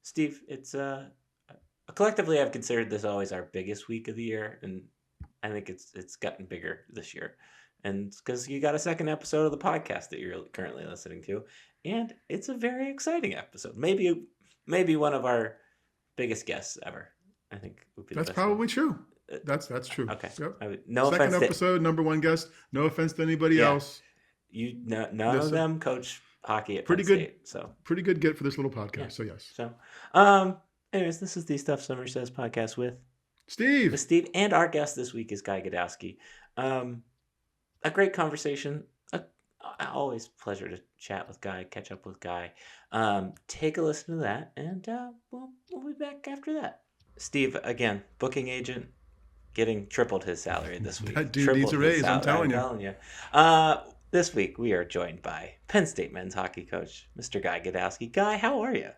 Steve, it's collectively I've considered this always our biggest week of the year, and I think it's gotten bigger this year, and because you got a second episode of the podcast that you're currently listening to, and it's a very exciting episode. Maybe one of our biggest guests ever. I think would be the That's best one. probably true. Uh, That's true. Okay, Yep. no Second offense to episode, number one guest. No offense to anybody yeah, else. none of This them coach hockey at Penn pretty good, State, so pretty good get for this little yeah. podcast. So yes, So, um, anyways, this is the Stuff Summer Says podcast with Steve. Steve, and our guest this week is Guy Gadowsky. Um, a great conversation. Always pleasure to chat with Guy, catch up with Guy. Take a listen to that, and we'll be back after that. Steve, again, booking agent, getting tripled his salary this week. That dude needs a raise. I'm telling you. This week we are joined by Penn State men's hockey coach, Mr. Guy Gadowsky. Guy, how are you?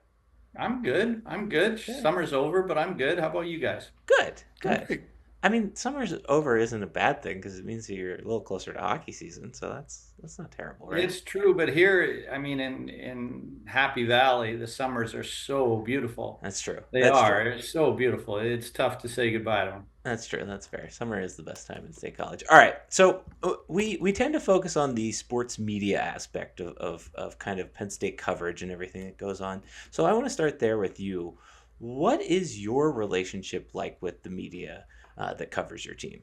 I'm good. Good. Summer's over, but I'm good. How about you guys? Good. Great. I mean, summer's over isn't a bad thing because it means you're a little closer to hockey season, so that's not terrible, right? It's true, but here, I mean, in Happy Valley, the summers are so beautiful. That's true. They That's are. true. It's so beautiful. It's tough to say goodbye to them. That's true. That's fair. Summer is the best time in state college. All right. So we tend to focus on the sports media aspect of kind of Penn State coverage and everything that goes on. So I want to start there with you. What is your relationship like with the media that covers your team?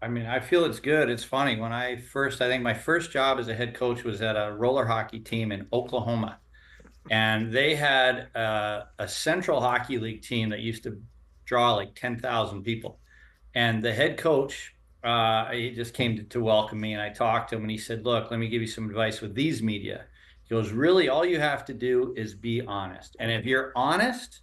I mean, I feel it's good. It's funny. I think my first job as a head coach was at a roller hockey team in Oklahoma. And they had a Central Hockey League team that used to draw like 10,000 people. And the head coach, he just came to welcome me, and I talked to him, and he said, look, let me give you some advice with these media. He goes, really, all you have to do is be honest. And if you're honest,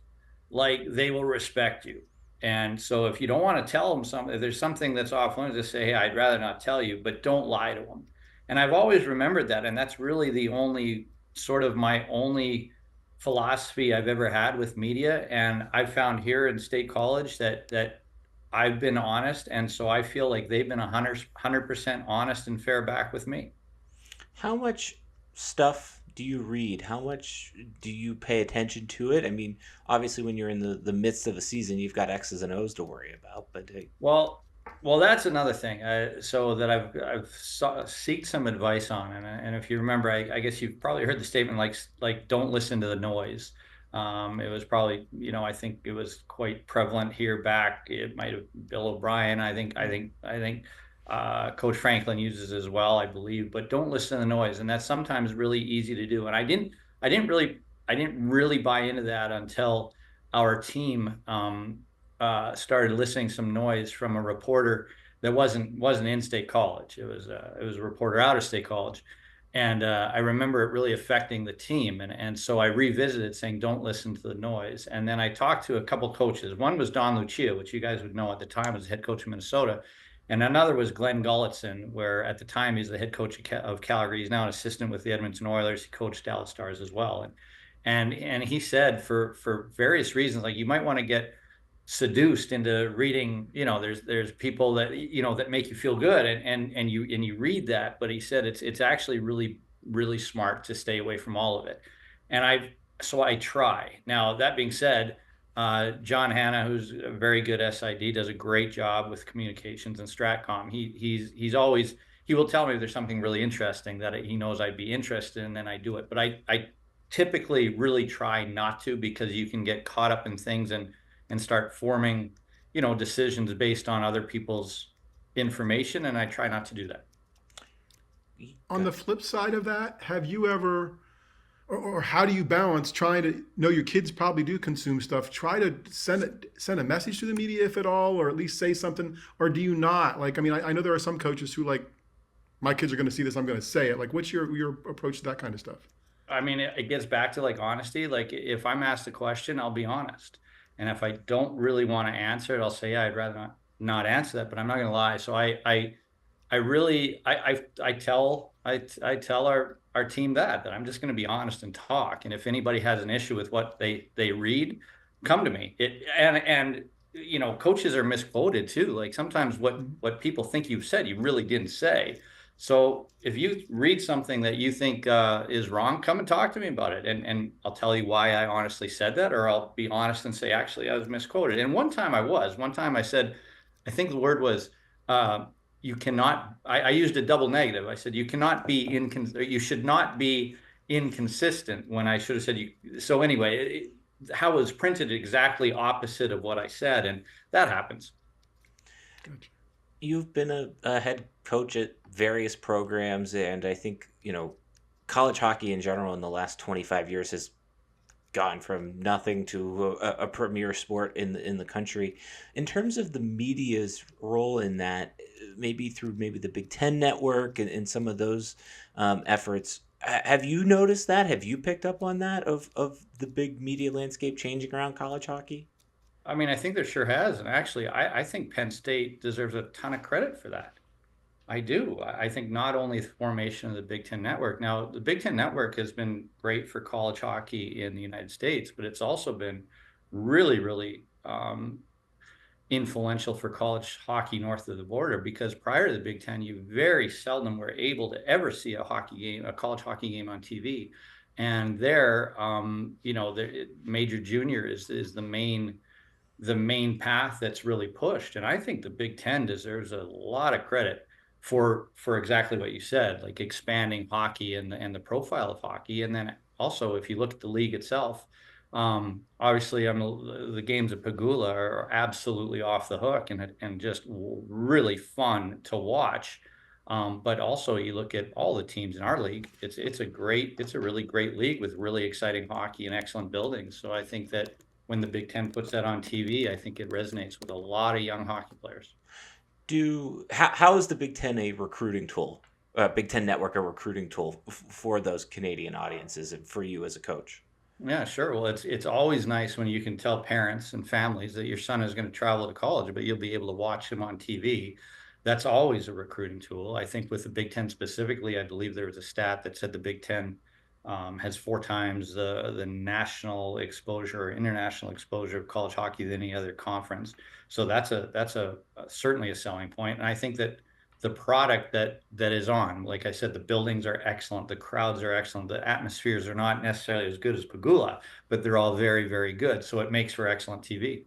like, they will respect you. And so if you don't want to tell them something, if there's something that's off limits, just say, hey, I'd rather not tell you, but don't lie to them. And I've always remembered that. And that's really the only sort of my only philosophy I've ever had with media. And I've found here in State College that I've been honest. And so I feel like they've been 100% honest and fair back with me. How much stuff do you read? How much do you pay attention to it? I mean, obviously, when you're in the midst of a season, you've got X's and O's to worry about. But Well, that's another thing. So that I've seeked some advice on, and if you remember, I guess you've probably heard the statement like don't listen to the noise. It was probably, I think it was quite prevalent here back. It might have Bill O'Brien. I think Coach Franklin uses as well, I believe. But don't listen to the noise, and that's sometimes really easy to do. And I didn't really buy into that until our team started listening some noise from a reporter that wasn't in State College. It was a reporter out of State College. And I remember it really affecting the team. And so I revisited saying, don't listen to the noise. And then I talked to a couple coaches. One was Don Lucia, which you guys would know at the time was head coach of Minnesota. And another was Glenn Gulletson, where at the time he's the head coach of Calgary. He's now an assistant with the Edmonton Oilers. He coached Dallas Stars as well. And he said for various reasons, like you might want to get seduced into reading, there's people that that make you feel good, and you read that, but he said it's actually really, really smart to stay away from all of it. And I try. Now, that being said, John Hanna, who's a very good SID, does a great job with communications and Stratcom. He will tell me if there's something really interesting that he knows I'd be interested in, then I do it. But I typically really try not to, because you can get caught up in things and start forming, decisions based on other people's information. And I try not to do that. On the flip side of that, have you ever, or how do you balance trying to know your kids probably do consume stuff? Try to send a message to the media, if at all, or at least say something, or do you not? Like, I mean, I know there are some coaches who like, my kids are going to see this, I'm going to say it. Like, what's your approach to that kind of stuff? I mean, it gets back to like honesty. Like if I'm asked a question, I'll be honest. And if I don't really want to answer it, I'll say, yeah, I'd rather not answer that, but I'm not going to lie. So I tell our team that I'm just going to be honest and talk. And if anybody has an issue with what they read, come to me. And coaches are misquoted too. Like sometimes what people think you've said, you really didn't say. So if you read something that you think is wrong, come and talk to me about it. And I'll tell you why I honestly said that, or I'll be honest and say, actually, I was misquoted. And one time I said, I think the word was, you cannot, I used a double negative. I said, you cannot be you should not be inconsistent, when I should have said you. So anyway, how it was printed exactly opposite of what I said. And that happens. Gotcha. You've been a head coach at various programs, and I think, college hockey in general in the last 25 years has gone from nothing to a premier sport in the country. In terms of the media's role in that, maybe through maybe the Big Ten network and some of those efforts, have you noticed that? Have you picked up on that of the big media landscape changing around college hockey? I mean, I think there sure has. And actually, I think Penn State deserves a ton of credit for that. I do. I think not only the formation of the Big Ten Network. Now, the Big Ten Network has been great for college hockey in the United States, but it's also been really, really influential for college hockey north of the border, because prior to the Big Ten, you very seldom were able to ever see a college hockey game on TV. And there, major junior is the main path that's really pushed. And I think the Big Ten deserves a lot of credit for exactly what you said, like expanding hockey and the profile of hockey. And then also, if you look at the league itself, obviously the games at Pagula are absolutely off the hook and just really fun to watch. But also, you look at all the teams in our league, it's a really great league with really exciting hockey and excellent buildings. So I think that when the Big Ten puts that on TV, I think it resonates with a lot of young hockey players. How is the Big Ten a recruiting tool? Big Ten Network a recruiting tool for those Canadian audiences and for you as a coach? Yeah, sure. Well, it's always nice when you can tell parents and families that your son is going to travel to college, but you'll be able to watch him on TV. That's always a recruiting tool. I think with the Big Ten specifically, I believe there was a stat that said the Big Ten has 4 times the national exposure or international exposure of college hockey than any other conference. So that's certainly a selling point. And I think that the product that is on, like I said, the buildings are excellent, the crowds are excellent, the atmospheres are not necessarily as good as Pagula, but they're all very, very good. So it makes for excellent TV.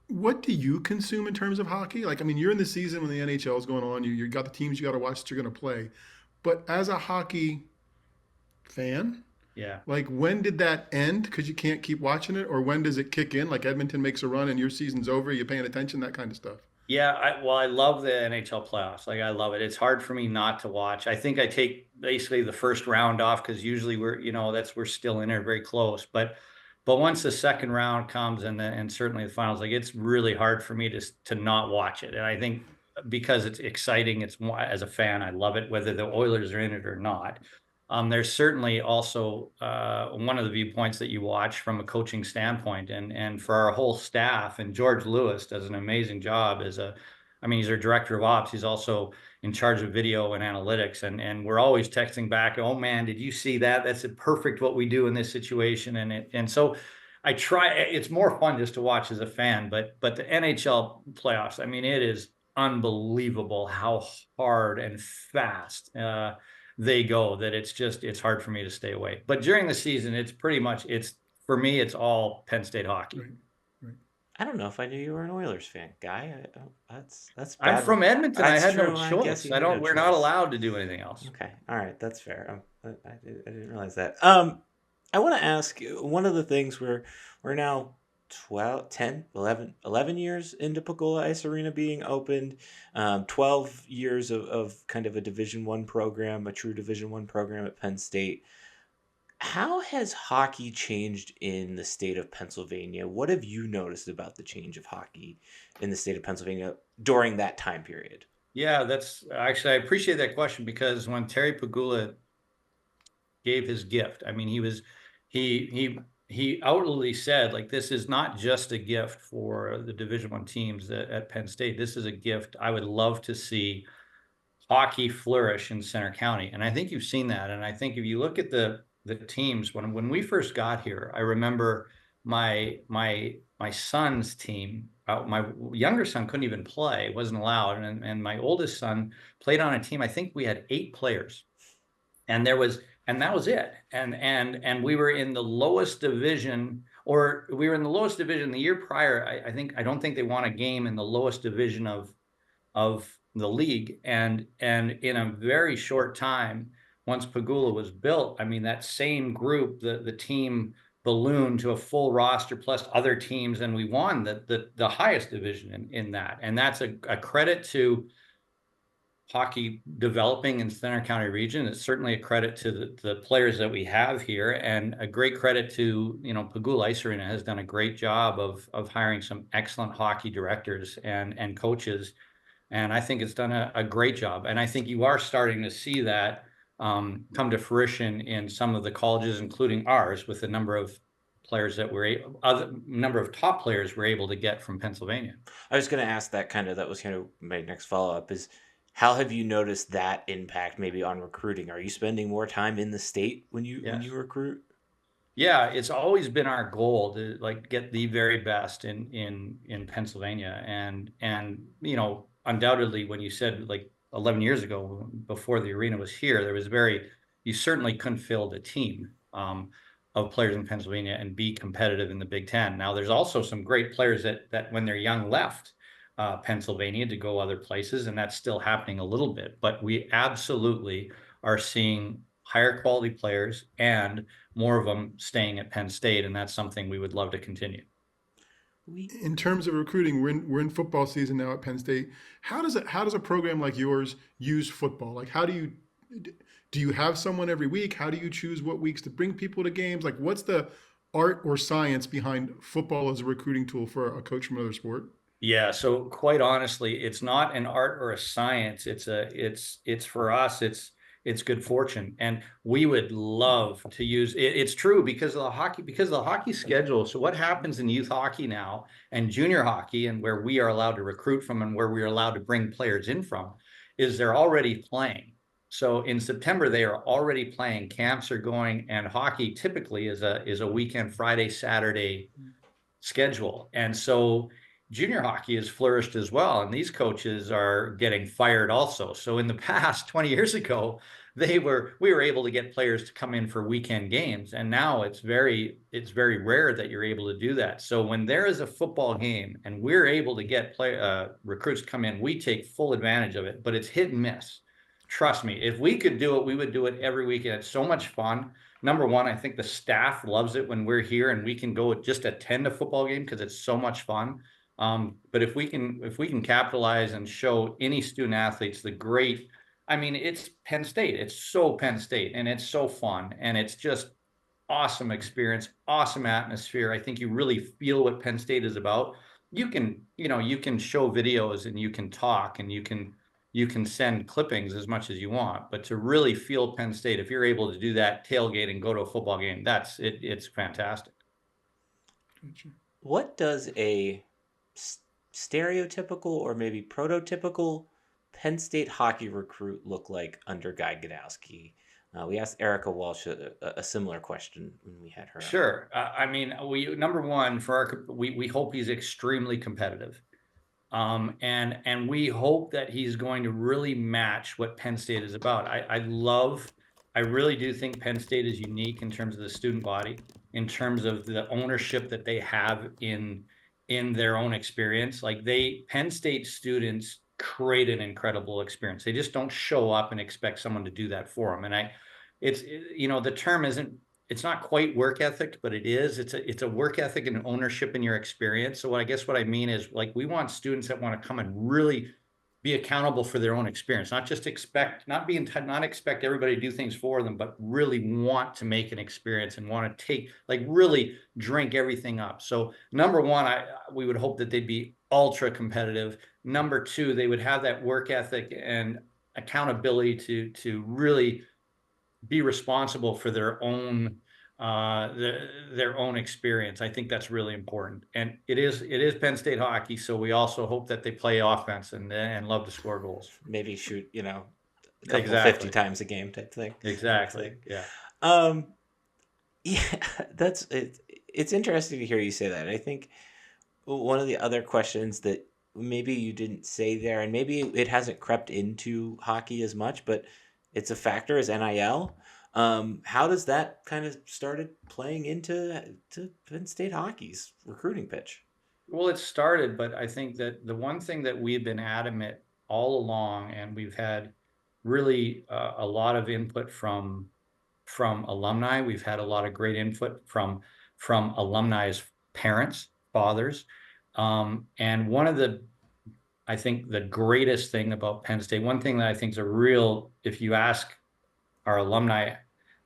What do you consume in terms of hockey? Like, I mean, you're in the season when the NHL is going on. You got the teams you got to watch that you're going to play. But as a hockey fan, Yeah. like, when did that end? Because you can't keep watching it, or when does it kick in? Like Edmonton makes a run and your season's over. You're paying attention, that kind of stuff. Yeah, I love the NHL playoffs. Like, I love it. It's hard for me not to watch. I think I take basically the first round off because usually we're still in there very close. But once the second round comes and certainly the finals, like, it's really hard for me to not watch it. And I think because it's exciting, as a fan, I love it, whether the Oilers are in it or not. There's certainly also one of the viewpoints that you watch from a coaching standpoint, and for our whole staff. And George Lewis does an amazing job he's our director of ops. He's also in charge of video and analytics, and we're always texting back, "Oh man, did you see that? That's perfect what we do in this situation." And so I try. It's more fun just to watch as a fan, but the NHL playoffs, I mean, it is unbelievable how hard and fast they go, that it's hard for me to stay away. But during the season, for me, it's all Penn State hockey. Right. Right. I don't know if I knew you were an Oilers fan, Guy. That's I'm bad. from Edmonton. I That's had true. no I guess choice. you had no We're not choice. allowed to do anything else. Okay, all right, that's fair. I didn't realize that. I want to ask you, one of the things we're now 12, 10, 11 years into Pagula Ice Arena being opened, 12 years of kind of a Division One program, a true Division One program at Penn State. How has hockey changed in the state of Pennsylvania? What have you noticed about the change of hockey in the state of Pennsylvania during that time period? Yeah, that's actually, I appreciate that question, because when Terry Pagula gave his gift, I mean, he outwardly said, like, this is not just a gift for the Division One teams at Penn State. This is a gift. I would love to see hockey flourish in Center County. And I think you've seen that. And I think if you look at the teams, when we first got here, I remember my son's team my younger son couldn't even play, wasn't allowed, and my oldest son played on a team. I think we had 8 players, and that was it. And we were in the lowest division, or we were in the lowest division the year prior. I don't think they won a game in the lowest division of the league. And in a very short time, once Pagula was built, I mean, that same group, the team ballooned to a full roster plus other teams, and we won the highest division in that. And that's a credit to hockey developing in Center County region. It's certainly a credit to the players that we have here, and a great credit to, Pagula Ice Arena has done a great job of hiring some excellent hockey directors and coaches. And I think it's done a great job. And I think you are starting to see that come to fruition in some of the colleges, including ours, with the number of players that number of top players we're able to get from Pennsylvania. I was going to ask that that was kind of my next follow-up is, how have you noticed that impact maybe on recruiting? Are you spending more time in the state when you recruit? Yeah, it's always been our goal to get the very best in Pennsylvania. And undoubtedly, when you said 11 years ago, before the arena was here, you certainly couldn't field a team of players in Pennsylvania and be competitive in the Big Ten. Now, there's also some great players that when they're young left Pennsylvania to go other places, and that's still happening a little bit. But we absolutely are seeing higher quality players and more of them staying at Penn State, and that's something we would love to continue. In terms of recruiting, we're in football season now at Penn State. How does a program like yours use football? Like, how do you have someone every week? How do you choose what weeks to bring people to games? Like, what's the art or science behind football as a recruiting tool for a coach from another sport? Yeah, so quite honestly, it's not an art or a science. It's for us, it's good fortune, and we would love to use it. It's true because of the hockey schedule. So what happens in youth hockey now and junior hockey, and where we are allowed to recruit from and where we are allowed to bring players in from, is they're already playing. So in September they are already playing. Camps are going, and hockey typically is a weekend, Friday, Saturday schedule. And so junior hockey has flourished as well, and these coaches are getting fired also. So in the past, 20 years ago, we were able to get players to come in for weekend games, and now it's very rare that you're able to do that. So when there is a football game and we're able to get recruits to come in, we take full advantage of it. But it's hit and miss. Trust me, if we could do it, we would do it every weekend. It's so much fun. Number one, I think the staff loves it when we're here and we can go just attend a football game because it's so much fun. But if we can capitalize and show any student athletes it's Penn State. It's so Penn State, and it's so fun, and it's just awesome experience, awesome atmosphere. I think you really feel what Penn State is about. You can show videos and you can talk and you can send clippings as much as you want, but to really feel Penn State, if you're able to do that, tailgate and go to a football game, it's fantastic. What does a stereotypical or maybe prototypical Penn State hockey recruit look like under Guy Gadowsky? We asked Erica Walsh a similar question when we had her. Sure. Number one, we hope he's extremely competitive. And we hope that he's going to really match what Penn State is about. I really do think Penn State is unique in terms of the student body, in terms of the ownership that they have in their own experience. Penn State students create an incredible experience. They just don't show up and expect someone to do that for them. And the term it's not quite work ethic, but it is. It's a work ethic and ownership in your experience. So what I mean is, we want students that want to come and really be accountable for their own experience, not expect everybody to do things for them, but really want to make an experience and want to take, really drink everything up. So number one, we would hope that they'd be ultra competitive. Number two, they would have that work ethic and accountability to really be responsible for their own experience. I think that's really important. And it is Penn State hockey, so we also hope that they play offense and love to score goals. Maybe shoot, a couple 50 times a game type thing. Exactly. Yeah. Yeah, that's it. It's interesting to hear you say that. I think one of the other questions that maybe you didn't say there, and maybe it hasn't crept into hockey as much, but it's a factor, is NIL. How does that kind of started playing into Penn State hockey's recruiting pitch? Well, it started, but I think that the one thing that we've been adamant all along, and we've had really a lot of input from alumni. We've had a lot of great input from alumni's parents, fathers, and one of the, I think the greatest thing about Penn State, one thing that I think is a real, if you ask our alumni,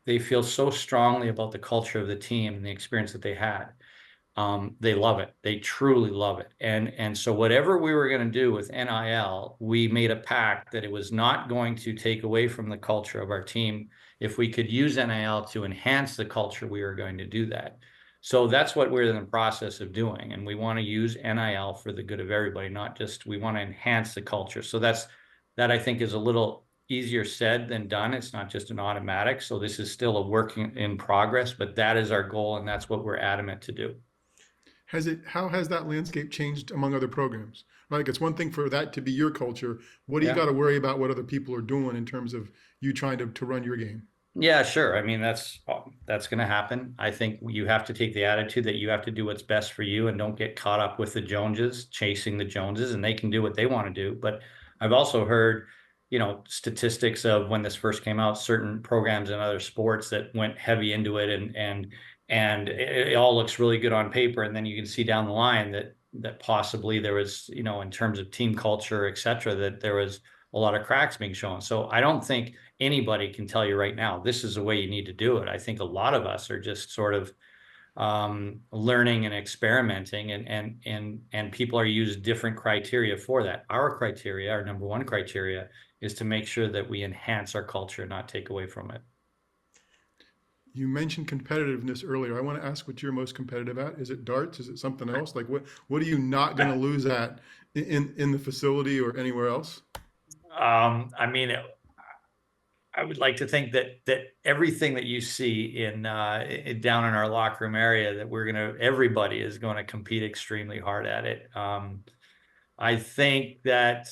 they feel so strongly about the culture of the team and the experience that they had. They love it. They truly love it. And so whatever we were going to do with NIL, we made a pact that it was not going to take away from the culture of our team. If we could use NIL to enhance the culture, we were going to do that. So that's what we're in the process of doing. And we want to use NIL for the good of everybody, not just, we want to enhance the culture. So that I think is a little easier said than done. It's not just an automatic. So this is still a work in progress, but that is our goal. And that's what we're adamant to do. How has that landscape changed among other programs? Like, it's one thing for that to be your culture. What do you got to worry about what other people are doing in terms of you trying to run your game? Yeah, sure. I mean, that's going to happen. I think you have to take the attitude that you have to do what's best for you and don't get caught up with the Joneses, chasing the Joneses, and they can do what they want to do. But I've also heard, statistics of when this first came out, certain programs in other sports that went heavy into it, and it all looks really good on paper. And then you can see down the line that possibly there was, in terms of team culture, et cetera, that there was a lot of cracks being shown. So I don't think anybody can tell you right now, this is the way you need to do it. I think a lot of us are just sort of learning and experimenting, and people are using different criteria for that. Our criteria, our number one criteria, is to make sure that we enhance our culture, not take away from it. You mentioned competitiveness earlier. I want to ask what you're most competitive at. Is it darts? Is it something else? Like what are you not going to lose at in the facility or anywhere else? I mean, I would like to think that everything that you see in down in our locker room area, that everybody is going to compete extremely hard at it. I think that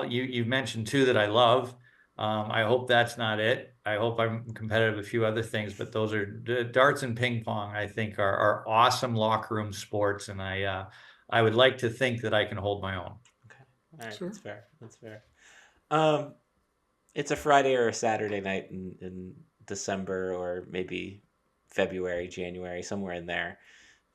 you've mentioned too that I love. I hope that's not it. I hope I'm competitive a few other things, but those are darts and ping pong. I think are awesome locker room sports, and I would like to think that I can hold my own. Okay, all right, sure. That's fair. That's fair. It's a Friday or a Saturday night in December, or maybe February, January, somewhere in there.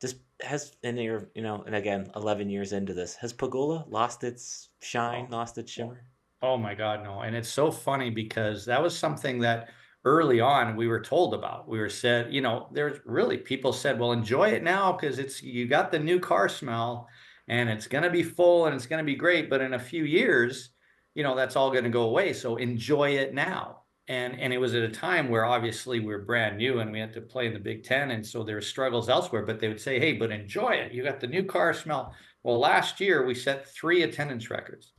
And again, 11 years into this, has Pegula lost its shine, lost its shimmer? Oh my God, no. And it's so funny because that was something that early on we were told about. We were said, there's really, people said, well, enjoy it now because you got the new car smell and it's going to be full and it's going to be great. But in a few years, that's all going to go away. So enjoy it now. And it was at a time where obviously we're brand new and we had to play in the Big Ten. And so there were struggles elsewhere, but they would say, hey, but enjoy it. You got the new car smell. Well, last year we set 3 attendance records.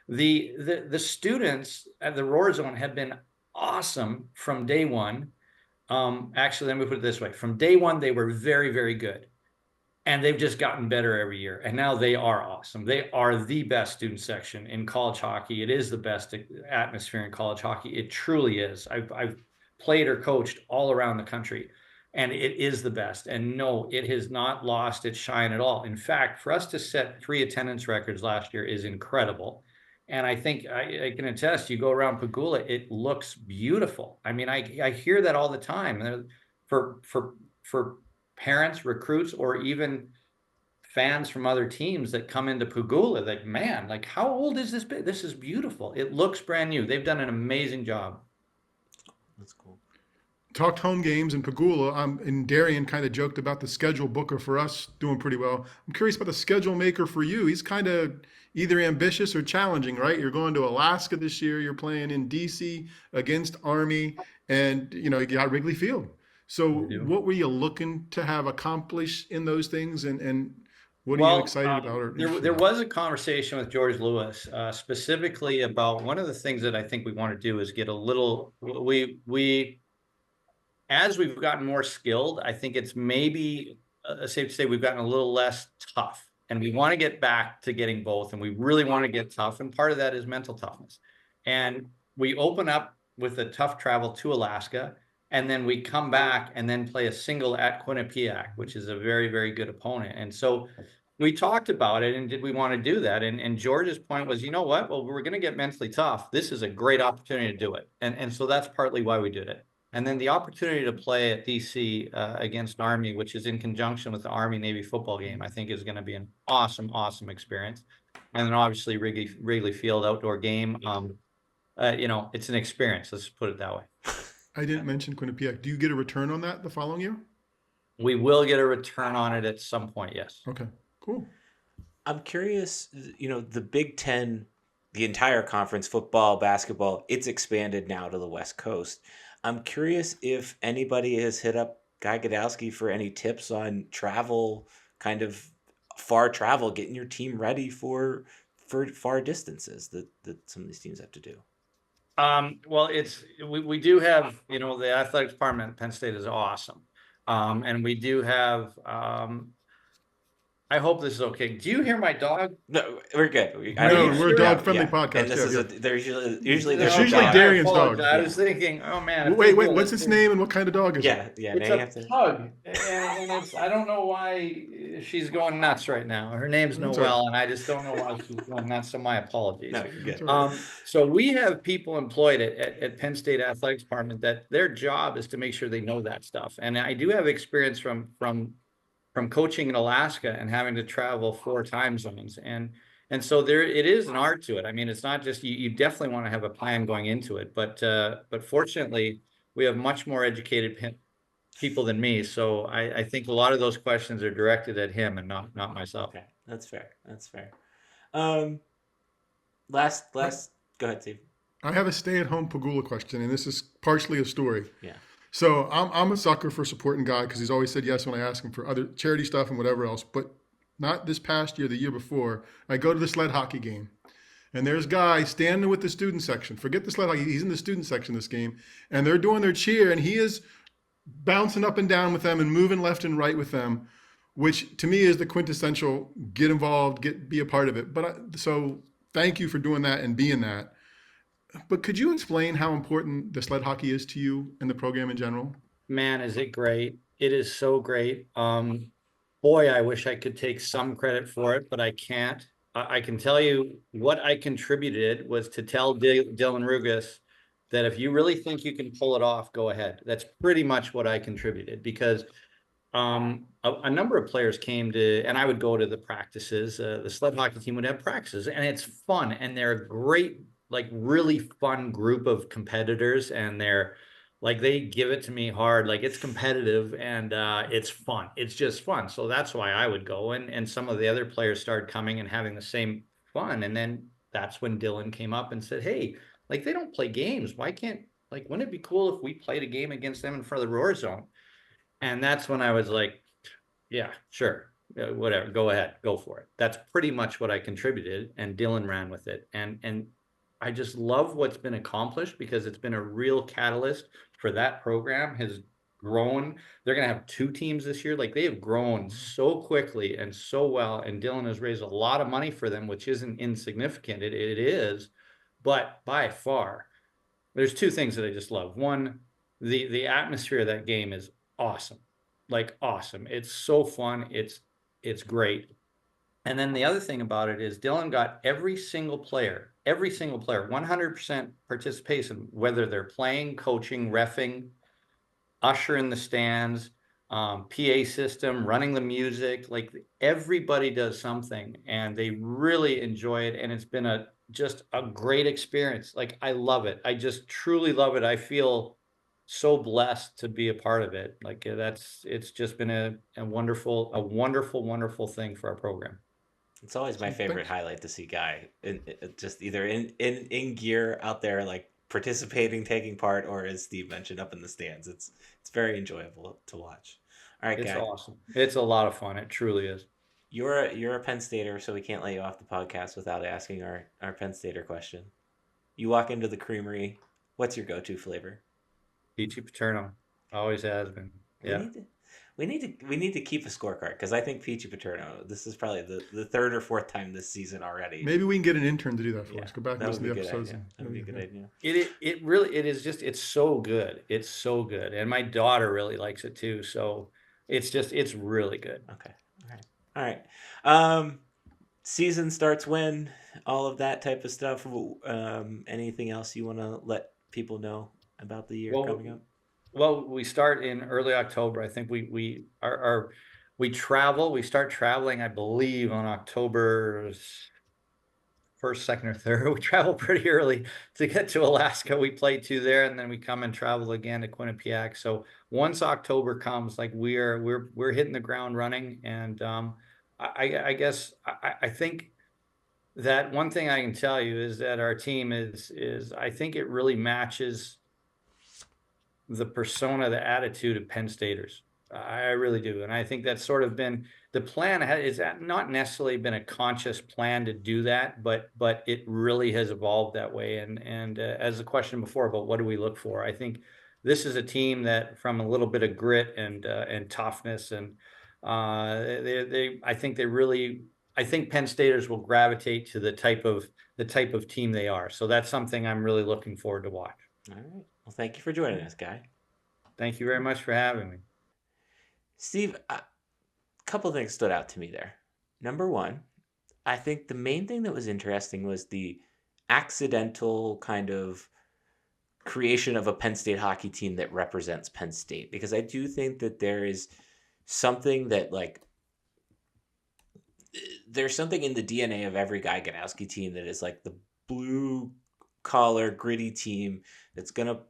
The students at the Roar Zone have been awesome from day one. Actually, let me put it this way. From day one, they were very, very good. And they've just gotten better every year. And now they are awesome. They are the best student section in college hockey. It is the best atmosphere in college hockey. It truly is. I've played or coached all around the country, and it is the best. And no, it has not lost its shine at all. In fact, for us to set 3 attendance records last year is incredible. And I think I can attest, you go around Pegula, it looks beautiful. I mean, I hear that all the time. For parents, recruits, or even fans from other teams that come into Pegula, like, man, like, how old is this? This is beautiful. It looks brand new. They've done an amazing job. That's cool. Talked home games in Pegula, and Darian kind of joked about the schedule booker for us doing pretty well. I'm curious about the schedule maker for you. He's kind of either ambitious or challenging, right? You're going to Alaska this year. You're playing in DC against Army, and you got Wrigley Field. So what were you looking to have accomplished in those things, and what are you excited about? There was a conversation with George Lewis specifically about one of the things that I think we want to do is get a little, as we've gotten more skilled, I think it's maybe safe to say we've gotten a little less tough, and we want to get back to getting both, and we really want to get tough, and part of that is mental toughness. And we open up with a tough travel to Alaska, and then we come back and then play a single at Quinnipiac, which is a very, very good opponent. And so we talked about it, and did we want to do that? And George's point was, you know what? Well, we're going to get mentally tough. This is a great opportunity to do it. And so that's partly why we did it. And then the opportunity to play at DC against Army, which is in conjunction with the Army-Navy football game, I think is going to be an awesome, awesome experience. And then obviously Wrigley Field outdoor game. It's an experience. Let's put it that way. I didn't mention Quinnipiac. Do you get a return on that the following year? We will get a return on it at some point, yes. Okay, cool. I'm curious, the Big Ten, the entire conference, football, basketball, it's expanded now to the West Coast. I'm curious if anybody has hit up Guy Gadowsky for any tips on travel, kind of far travel, getting your team ready for far distances that some of these teams have to do. Well, we do have, the athletics department at Penn State is awesome. And we do have, I hope this is okay. Do you hear my dog? No, we're good. We're a dog-friendly podcast. And this is there's usually Darian's dog. I was thinking, oh man. Wait, what's its name and what kind of dog is it? Yeah. It's a pug, and I don't know why she's going nuts right now. Her name's Noelle, and I just don't know why she's going nuts. So my apologies. No, you're good. So we have people employed at Penn State Athletics Department that their job is to make sure they know that stuff. And I do have experience from coaching in Alaska and having to travel 4 time zones. And so it is an art to it. I mean, it's not just, you definitely want to have a plan going into it, but fortunately we have much more educated people than me. So I think a lot of those questions are directed at him and not myself. Okay. That's fair. Last, go ahead, Steve. I have a stay-at-home Pagula question, and this is partially a story. Yeah. So I'm a sucker for supporting Guy because he's always said yes when I ask him for other charity stuff and whatever else. But not this past year, the year before, I go to the sled hockey game. And there's Guy standing with the student section. Forget the sled hockey. He's in the student section this game. And they're doing their cheer, and he is bouncing up and down with them and moving left and right with them, which to me is the quintessential get involved, be a part of it. So thank you for doing that and being that. But could you explain how important the sled hockey is to you and the program in general? Man, is it great. It is so great. Boy, I wish I could take some credit for it, but I can't. I can tell you what I contributed was to tell Dylan Rugas that if you really think you can pull it off, go ahead. That's pretty much what I contributed because a number of players came to, and I would go to the practices. The sled hockey team would have practices, and it's fun, and they're a great, really fun group of competitors, and they give it to me hard. It's competitive and it's fun. It's just fun. So that's why I would go. And some of the other players started coming and having the same fun. And then that's when Dylan came up and said, hey, they don't play games. Why can't, wouldn't it be cool if we played a game against them in front of the Roar Zone? And that's when I was like, yeah, sure. Whatever. Go ahead. Go for it. That's pretty much what I contributed. And Dylan ran with it. And I just love what's been accomplished because it's been a real catalyst for that program has grown. They're going to have 2 teams this year. They have grown so quickly and so well. And Dylan has raised a lot of money for them, which isn't insignificant. It is, but by far, there's 2 things that I just love. One, the atmosphere of that game is awesome. Awesome. It's so fun. It's great. And then the other thing about it is Dylan got every single player, 100% participation, whether they're playing, coaching, reffing, usher in the stands, PA system, running the music. Everybody does something and they really enjoy it. And it's been just a great experience. I love it. I just truly love it. I feel so blessed to be a part of it. It's just been a wonderful, wonderful thing for our program. It's always my favorite highlight to see Guy just either in gear out there, participating, taking part, or as Steve mentioned, up in the stands. It's very enjoyable to watch. All right, it's Guy. Awesome. It's a lot of fun. It truly is. You're a Penn Stater, so we can't let you off the podcast without asking our Penn Stater question. You walk into the creamery. What's your go-to flavor? Peachy Paterno. Always has been. Yeah. We need to keep a scorecard because I think Peachy Paterno. This is probably the third or fourth time this season already. Maybe we can get an intern to do that for Yeah, us. Go back and that listen would to be the a good episodes. idea. That would be a good idea. It really is just it's so good. It's so good, and my daughter really likes it too. So it's really good. Okay. All right. Season starts when, all of that type of stuff. Anything else you want to let people know about the year coming up? Well, we start in early October. I think we travel. We start traveling, I believe, on October 1st, 2nd, or 3rd. We travel pretty early to get to Alaska. We play 2 there, and then we come and travel again to Quinnipiac. So once October comes, like we're hitting the ground running. And I guess I think that one thing I can tell you is that our team is I think it really matches the persona, the attitude of Penn Staters. I really do. And I think that's sort of been the plan. Is not necessarily been a conscious plan to do that, but it really has evolved that way. And as the question before about what do we look for, I think this is a team that, from a little bit of grit and toughness, and I think Penn Staters will gravitate to the type of team they are. So that's something I'm really looking forward to watch. All right. Well, thank you for joining us, Guy. Thank you very much for having me. Steve, a couple things stood out to me there. Number one, I think the main thing that was interesting was the accidental kind of creation of a Penn State hockey team that represents Penn State, because I do think that there is something that, like, there's something in the DNA of every Guy Gadowsky team that is like the blue collar gritty team that's going to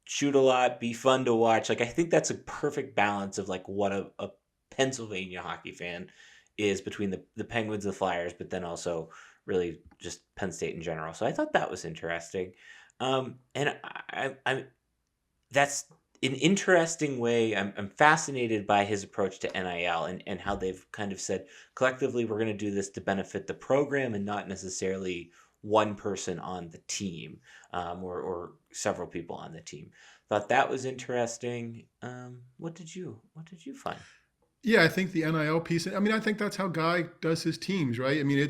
shoot a lot, be fun to watch. Like, I think that's a perfect balance of like what a Pennsylvania hockey fan is between the Penguins, the Flyers, but then also really just Penn State in general. So I thought that was interesting. And I'm that's an interesting way. I'm fascinated by his approach to NIL and how they've kind of said collectively we're going to do this to benefit the program and not necessarily one person on the team, or several people on the team. Thought that was interesting. What did you find? Yeah, I think the NIL piece. I mean, I think that's how Guy does his teams, right? I mean,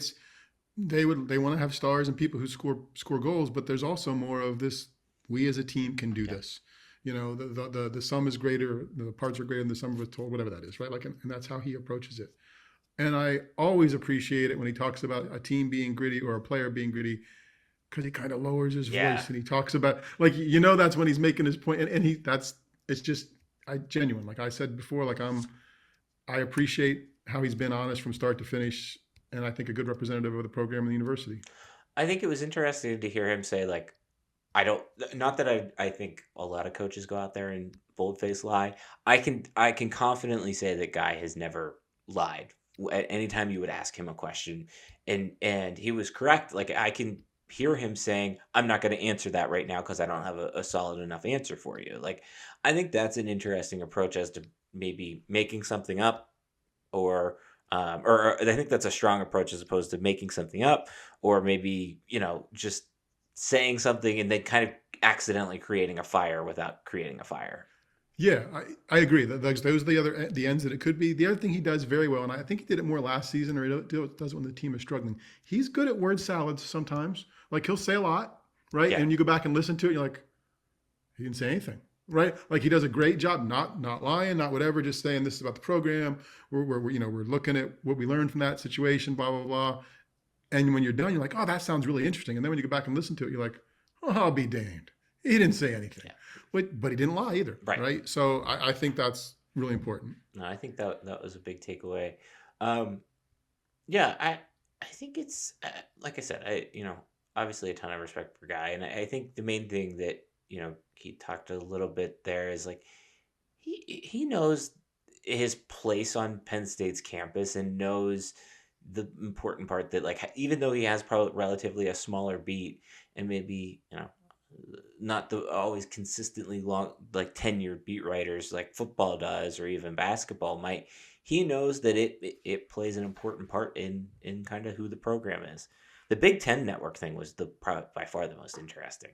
they want to have stars and people who score goals, but there's also more of this. We as a team can do this. You know, the sum is greater, the parts are greater than the sum of the total, whatever that is, right? Like, and that's how he approaches it. And I always appreciate it when he talks about a team being gritty or a player being gritty, because he kind of lowers his voice and he talks about, like, that's when he's making his point. And it's just genuine. Like I said before, like I appreciate how he's been honest from start to finish. And I think a good representative of the program and the university. I think it was interesting to hear him say, like, not that I think a lot of coaches go out there and boldface lie. I can confidently say that Guy has never lied. At any time you would ask him a question, and he was correct. Like, I can hear him saying, I'm not going to answer that right now because I don't have a solid enough answer for you. Like, I think that's an interesting approach as to maybe making something up, or I think that's a strong approach as opposed to making something up, or maybe, just saying something and then kind of accidentally creating a fire without creating a fire. Yeah, I agree. Those are the ends that it could be. The other thing he does very well, and I think he did it more last season, or he does it when the team is struggling. He's good at word salads sometimes. Like, he'll say a lot, right? Yeah. And you go back and listen to it, you're like, he didn't say anything, right? Like, he does a great job, not lying, not whatever, just saying this is about the program. We're looking at what we learned from that situation, blah blah blah. And when you're done, you're like, oh, that sounds really interesting. And then when you go back and listen to it, you're like, oh, I'll be damned. He didn't say anything. Yeah. But he didn't lie either, right? So I think that's really important. No, I think that was a big takeaway. I think it's like I said, obviously a ton of respect for Guy, and I think the main thing that he talked a little bit there is, like, he knows his place on Penn State's campus and knows the important part that, like, even though he has probably relatively a smaller beat and maybe not the always consistently long, like, tenured beat writers like football does, or even basketball might, he knows that it plays an important part in kind of who the program is. The Big Ten Network thing was by far the most interesting.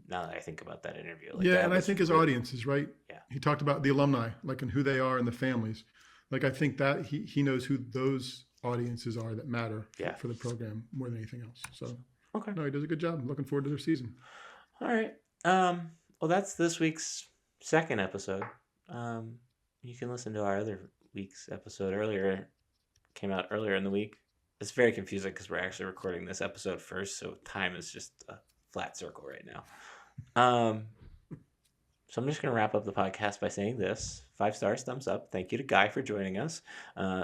Now that I think about that interview, and I think his audience is right. Yeah, He talked about the alumni, like, and who they are and the families. Like, I think that he knows who those audiences are that matter for the program more than anything else. So, okay. No, he does a good job. I'm looking forward to their season. All right. Well, that's this week's second episode. You can listen to our other week's episode came out earlier in the week. It's very confusing because we're actually recording this episode first, so time is just a flat circle right now. So I'm just going to wrap up the podcast by saying this. 5 stars, thumbs up. Thank you to Guy for joining us.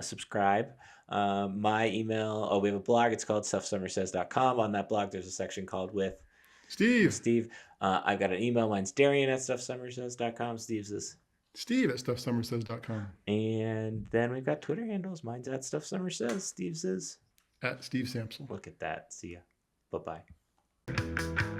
Subscribe. My email, we have a blog. It's called stuffsummersays.com. On that blog, there's a section called With Steve. I've got an email. Mine's Darian at stuffsummersays.com. Steve's is Steve at stuffsummersays.com. And then we've got Twitter handles. Mine's at stuffsummersays. Steve's is at Steve Sampson. Look at that. See ya. Bye-bye.